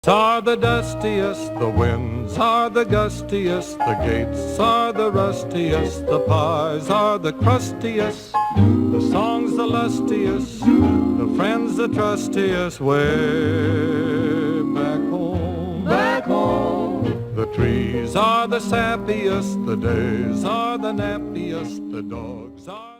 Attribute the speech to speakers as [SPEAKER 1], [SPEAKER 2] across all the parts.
[SPEAKER 1] are the dustiest, the winds are the gustiest, the gates are the rustiest, the pies are the crustiest, the songs the lustiest, the friends the trustiest, way back home. Back home. The trees are the sappiest, the days are the nappiest, the dogs are...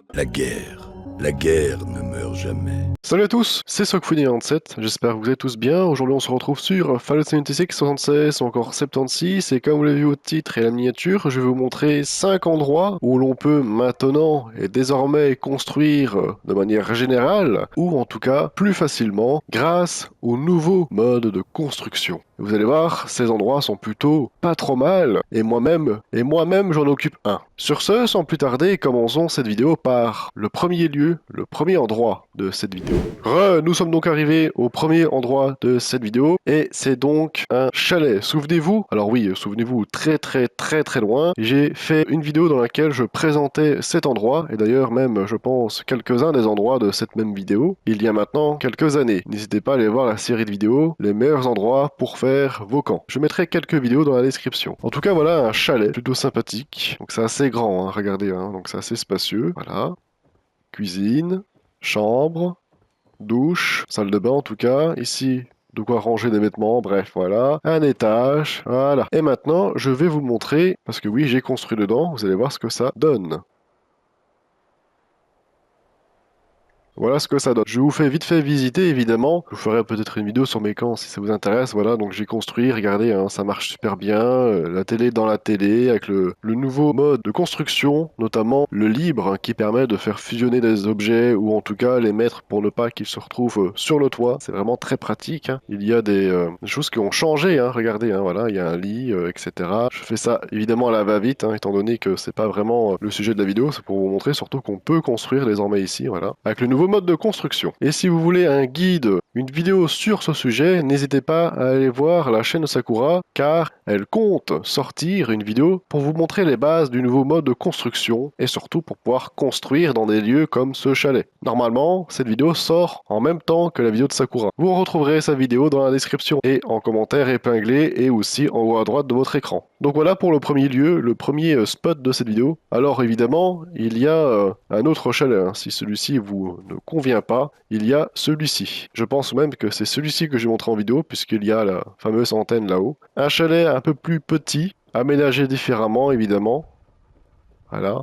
[SPEAKER 2] La guerre ne meurt jamais.
[SPEAKER 3] Salut à tous, c'est Socfuni97, j'espère que vous êtes tous bien. Aujourd'hui on se retrouve sur Fallout 76, 76 ou encore 76, et comme vous l'avez vu au titre et la miniature, je vais vous montrer 5 endroits où l'on peut maintenant et désormais construire de manière générale, ou en tout cas plus facilement, grâce au nouveau mode de construction. Vous allez voir, ces endroits sont plutôt pas trop mal, et moi-même j'en occupe un. Sur ce, sans plus tarder, commençons cette vidéo par le premier lieu, le premier endroit de cette vidéo. Nous sommes donc arrivés au premier endroit de cette vidéo, et c'est donc un chalet. Souvenez-vous, alors oui, souvenez-vous très loin, j'ai fait une vidéo dans laquelle je présentais cet endroit, et d'ailleurs même, je pense, quelques-uns des endroits de cette même vidéo, il y a maintenant quelques années. N'hésitez pas à aller voir la série de vidéos, les meilleurs endroits pour faire vos camps. Je mettrai quelques vidéos dans la description. En tout cas, voilà un chalet plutôt sympathique. Donc c'est assez grand, hein, regardez, hein, donc c'est assez spacieux. Voilà. Cuisine, chambre, douche, salle de bain en tout cas. Ici, de quoi ranger des vêtements, bref, voilà. Un étage, voilà. Et maintenant, je vais vous montrer, parce que oui, j'ai construit dedans, vous allez voir ce que ça donne. Voilà ce que ça donne. Je vous fais vite fait visiter, évidemment. Je vous ferai peut-être une vidéo sur mes camps si ça vous intéresse. Voilà, donc j'ai construit, regardez, hein, ça marche super bien. La télé dans la télé, avec le nouveau mode de construction, notamment le libre, hein, qui permet de faire fusionner des objets, ou en tout cas les mettre pour ne pas qu'ils se retrouvent sur le toit. C'est vraiment très pratique, hein. Il y a des choses qui ont changé, hein, regardez, hein, voilà, il y a un lit, etc. Je fais ça évidemment à la va-vite, hein, étant donné que c'est pas vraiment le sujet de la vidéo, c'est pour vous montrer surtout qu'on peut construire désormais ici, voilà. Avec le nouveau mode de construction. Et si vous voulez un guide, une vidéo sur ce sujet, n'hésitez pas à aller voir la chaîne Sakura, car elle compte sortir une vidéo pour vous montrer les bases du nouveau mode de construction, et surtout pour pouvoir construire dans des lieux comme ce chalet. Normalement, cette vidéo sort en même temps que la vidéo de Sakura. Vous retrouverez sa vidéo dans la description, et en commentaire épinglé, et aussi en haut à droite de votre écran. Donc voilà pour le premier lieu, le premier spot de cette vidéo. Alors évidemment, il y a un autre chalet, hein. Si celui-ci vous ne convient pas, il y a celui-ci. Je pense même que c'est celui-ci que j'ai montré en vidéo, puisqu'il y a la fameuse antenne là-haut. Un chalet un peu plus petit, aménagé différemment évidemment. Voilà.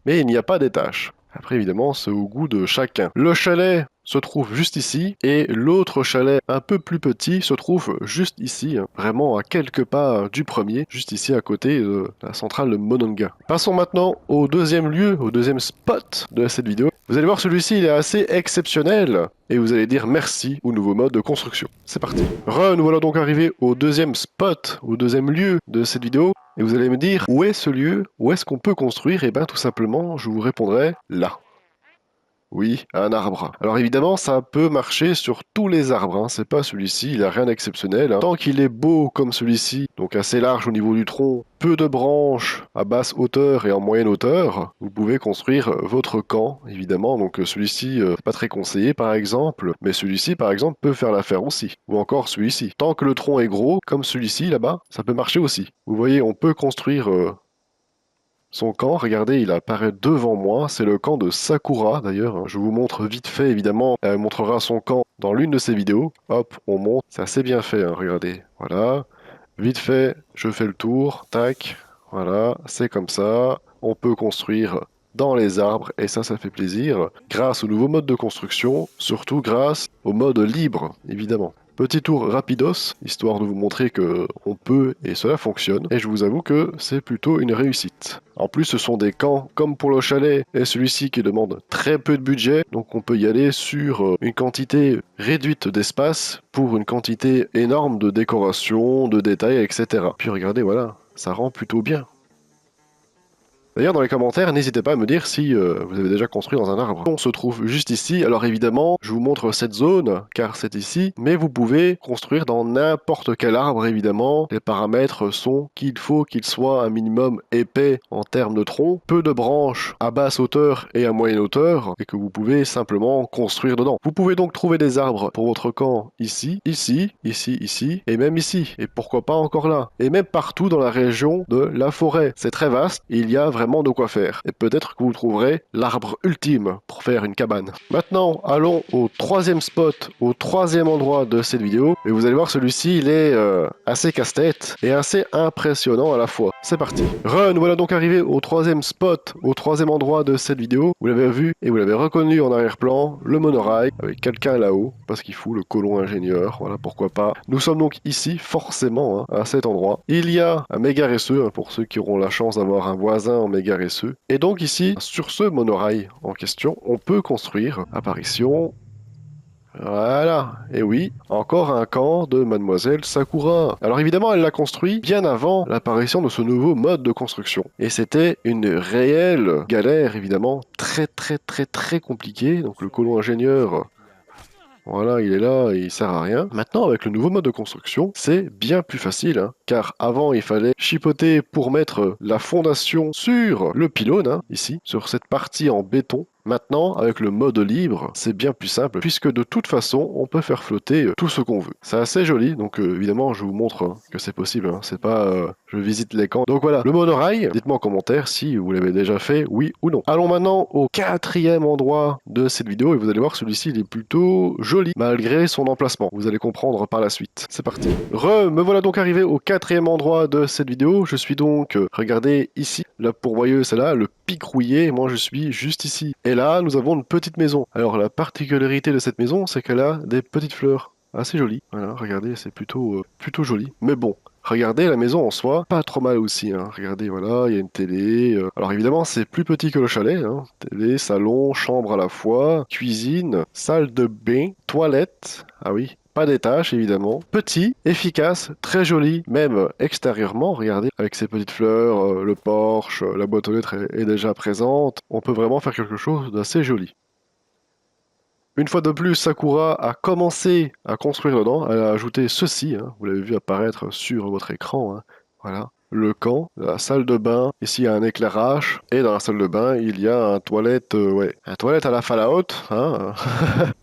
[SPEAKER 3] Mais il n'y a pas d'étage. Après évidemment, c'est au goût de chacun. Le chalet se trouve juste ici, et l'autre chalet un peu plus petit se trouve juste ici, hein, vraiment à quelques pas du premier, juste ici à côté de la centrale de Mononga. Passons maintenant au deuxième lieu, au deuxième spot de cette vidéo. Vous allez voir, celui-ci il est assez exceptionnel, et vous allez dire merci au nouveau mode de construction. C'est parti. Nous voilà donc arrivés au deuxième spot, au deuxième lieu de cette vidéo, et vous allez me dire où est ce lieu, où est-ce qu'on peut construire? Et bien tout simplement, je vous répondrai là. Oui, un arbre. Alors évidemment, ça peut marcher sur tous les arbres, hein. C'est pas celui-ci, il a rien d'exceptionnel, hein. Tant qu'il est beau comme celui-ci, donc assez large au niveau du tronc, peu de branches à basse hauteur et en moyenne hauteur, vous pouvez construire votre camp, évidemment. Donc celui-ci, pas très conseillé par exemple, mais celui-ci par exemple peut faire l'affaire aussi. Ou encore celui-ci. Tant que le tronc est gros, comme celui-ci là-bas, ça peut marcher aussi. Vous voyez, on peut construire... son camp, regardez, il apparaît devant moi, c'est le camp de Sakura d'ailleurs, je vous montre vite fait évidemment, elle montrera son camp dans l'une de ses vidéos, hop, on monte, c'est assez bien fait, hein, regardez, voilà, vite fait, je fais le tour, tac, voilà, c'est comme ça, on peut construire dans les arbres, et ça fait plaisir, grâce au nouveau mode de construction, surtout grâce au mode libre, évidemment. Petit tour rapidos, histoire de vous montrer que on peut et cela fonctionne, et je vous avoue que c'est plutôt une réussite. En plus, ce sont des camps comme pour le chalet et celui-ci qui demande très peu de budget, donc on peut y aller sur une quantité réduite d'espace pour une quantité énorme de décoration, de détails, etc. Puis regardez, voilà, ça rend plutôt bien. D'ailleurs, dans les commentaires, n'hésitez pas à me dire si vous avez déjà construit dans un arbre. On se trouve juste ici, alors évidemment, je vous montre cette zone, car c'est ici, mais vous pouvez construire dans n'importe quel arbre, évidemment. Les paramètres sont qu'il faut qu'il soit un minimum épais en termes de tronc, peu de branches à basse hauteur et à moyenne hauteur, et que vous pouvez simplement construire dedans. Vous pouvez donc trouver des arbres pour votre camp ici, ici, ici, ici, et même ici, et pourquoi pas encore là, et même partout dans la région de la forêt. C'est très vaste, et il y a vraiment de quoi faire, et peut-être que vous trouverez l'arbre ultime pour faire une cabane. Maintenant, allons au troisième spot, au troisième endroit de cette vidéo, et vous allez voir, celui-ci, il est assez casse-tête, et assez impressionnant à la fois. C'est parti. Nous voilà donc arrivé au troisième spot, au troisième endroit de cette vidéo. Vous l'avez vu et vous l'avez reconnu en arrière-plan, le monorail, avec quelqu'un là-haut, parce qu'il fout le colon ingénieur, voilà, pourquoi pas. Nous sommes donc ici, forcément, à cet endroit. Il y a un méga RSE, pour ceux qui auront la chance d'avoir un voisin en méga RSE. Et donc ici, sur ce monorail en question, on peut construire, apparition... Voilà, et oui, encore un camp de Mademoiselle Sakura. Alors évidemment, elle l'a construit bien avant l'apparition de ce nouveau mode de construction. Et c'était une réelle galère, évidemment, très compliquée. Donc le colon ingénieur, voilà, il est là, il sert à rien. Maintenant, avec le nouveau mode de construction, c'est bien plus facile, hein, car avant, il fallait chipoter pour mettre la fondation sur le pylône, hein, ici, sur cette partie en béton. Maintenant, avec le mode libre, c'est bien plus simple, puisque de toute façon, on peut faire flotter tout ce qu'on veut. C'est assez joli, donc évidemment, je vous montre que c'est possible, hein. C'est pas je visite les camps. Donc voilà, le monorail, dites-moi en commentaire si vous l'avez déjà fait, oui ou non. Allons maintenant au quatrième endroit de cette vidéo, et vous allez voir, celui-ci, il est plutôt joli, malgré son emplacement. Vous allez comprendre par la suite. C'est parti. Me voilà donc arrivé au quatrième endroit de cette vidéo. Je suis donc, regardez ici, la pourvoyeuse, c'est là, le pic rouillé, et moi je suis juste ici. Et là, nous avons une petite maison. Alors, la particularité de cette maison, c'est qu'elle a des petites fleurs assez jolies. Voilà, regardez, c'est plutôt joli. Mais bon, regardez la maison en soi, pas trop mal aussi, hein. Regardez, voilà, il y a une télé. Alors évidemment, c'est plus petit que le chalet, hein. Télé, salon, chambre à la fois, cuisine, salle de bain, toilette. Ah oui. Pas d'étage, évidemment. Petit, efficace, très joli, même extérieurement. Regardez, avec ces petites fleurs, le porche, la boîte aux lettres est déjà présente. On peut vraiment faire quelque chose d'assez joli. Une fois de plus, Sakura a commencé à construire dedans. Elle a ajouté ceci, hein. Vous l'avez vu apparaître sur votre écran, hein. Voilà. Le camp, la salle de bain, ici il y a un éclairage, et dans la salle de bain, il y a un toilette, un toilette à la Fallout, hein,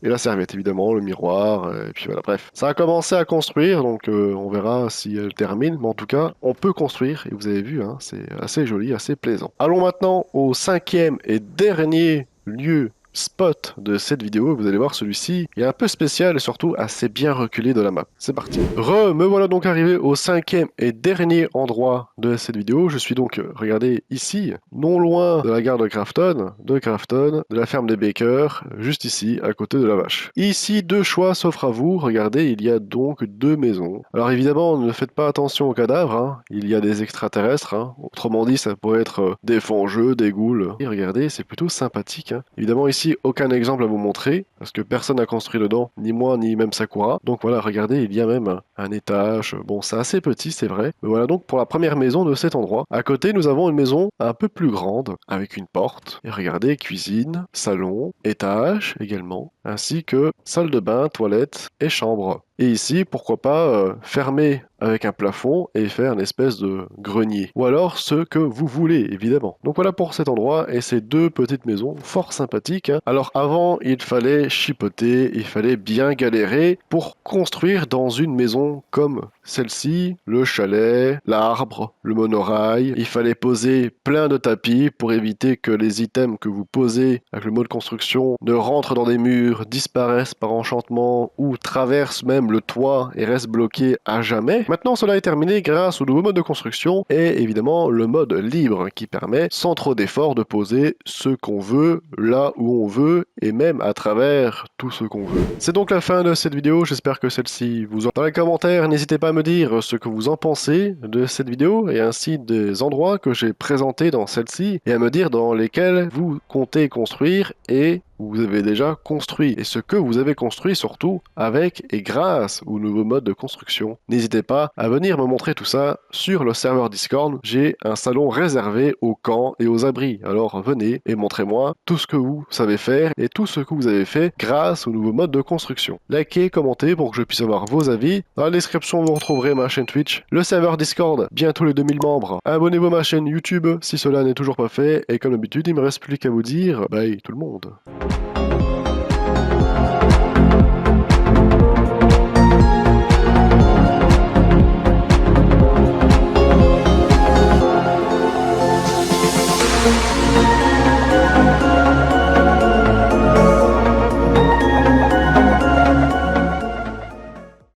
[SPEAKER 3] et la serviette évidemment, le miroir, et puis voilà, bref. Ça a commencé à construire, donc on verra si elle termine, mais en tout cas, on peut construire, et vous avez vu, hein, c'est assez joli, assez plaisant. Allons maintenant au cinquième et dernier lieu spot de cette vidéo, vous allez voir celui-ci est un peu spécial et surtout assez bien reculé de la map. C'est parti. Me voilà donc arrivé au cinquième et dernier endroit de cette vidéo. Je suis donc, regardez ici, non loin de la gare de Crafton, de la ferme des Bakers, juste ici, à côté de la vache. Ici, deux choix s'offrent à vous. Regardez, il y a donc deux maisons. Alors évidemment, ne faites pas attention aux cadavres, hein. Il y a des extraterrestres, hein. Autrement dit, ça pourrait être des fangeux, des ghouls. Et regardez, c'est plutôt sympathique, hein. Évidemment, ici, aucun exemple à vous montrer, parce que personne n'a construit dedans, ni moi, ni même Sakura. Donc voilà, regardez, il y a même un étage. Bon, c'est assez petit, c'est vrai. Mais voilà donc pour la première maison de cet endroit. À côté, nous avons une maison un peu plus grande, avec une porte. Et regardez, cuisine, salon, étage également, ainsi que salle de bain, toilette et chambre. Et ici, pourquoi pas fermer avec un plafond et faire une espèce de grenier. Ou alors ce que vous voulez, évidemment. Donc voilà pour cet endroit et ces deux petites maisons fort sympathiques, hein. Alors avant, il fallait chipoter, il fallait bien galérer pour construire dans une maison comme celle-ci, le chalet, l'arbre, le monorail. Il fallait poser plein de tapis pour éviter que les items que vous posez avec le mode construction ne rentrent dans des murs, disparaissent par enchantement ou traversent même le toit et restent bloqués à jamais. Maintenant, cela est terminé grâce au nouveau mode de construction et évidemment le mode libre qui permet, sans trop d'efforts, de poser ce qu'on veut, là où on veut et même à travers tout ce qu'on veut. C'est donc la fin de cette vidéo, j'espère que celle-ci vous en... Dans les commentaires, n'hésitez pas à me dire ce que vous en pensez de cette vidéo et ainsi des endroits que j'ai présentés dans celle-ci et à me dire dans lesquels vous comptez construire et vous avez déjà construit et ce que vous avez construit surtout avec et grâce aux nouveaux modes de construction. N'hésitez pas à venir me montrer tout ça sur le serveur Discord. J'ai un salon réservé aux camps et aux abris. Alors venez et montrez-moi tout ce que vous savez faire et tout ce que vous avez fait grâce aux nouveaux modes de construction. Likez, commentez pour que je puisse avoir vos avis. Dans la description, vous retrouverez ma chaîne Twitch, le serveur Discord, bientôt les 2000 membres. Abonnez-vous à ma chaîne YouTube si cela n'est toujours pas fait. Et comme d'habitude, il me reste plus qu'à vous dire bye tout le monde.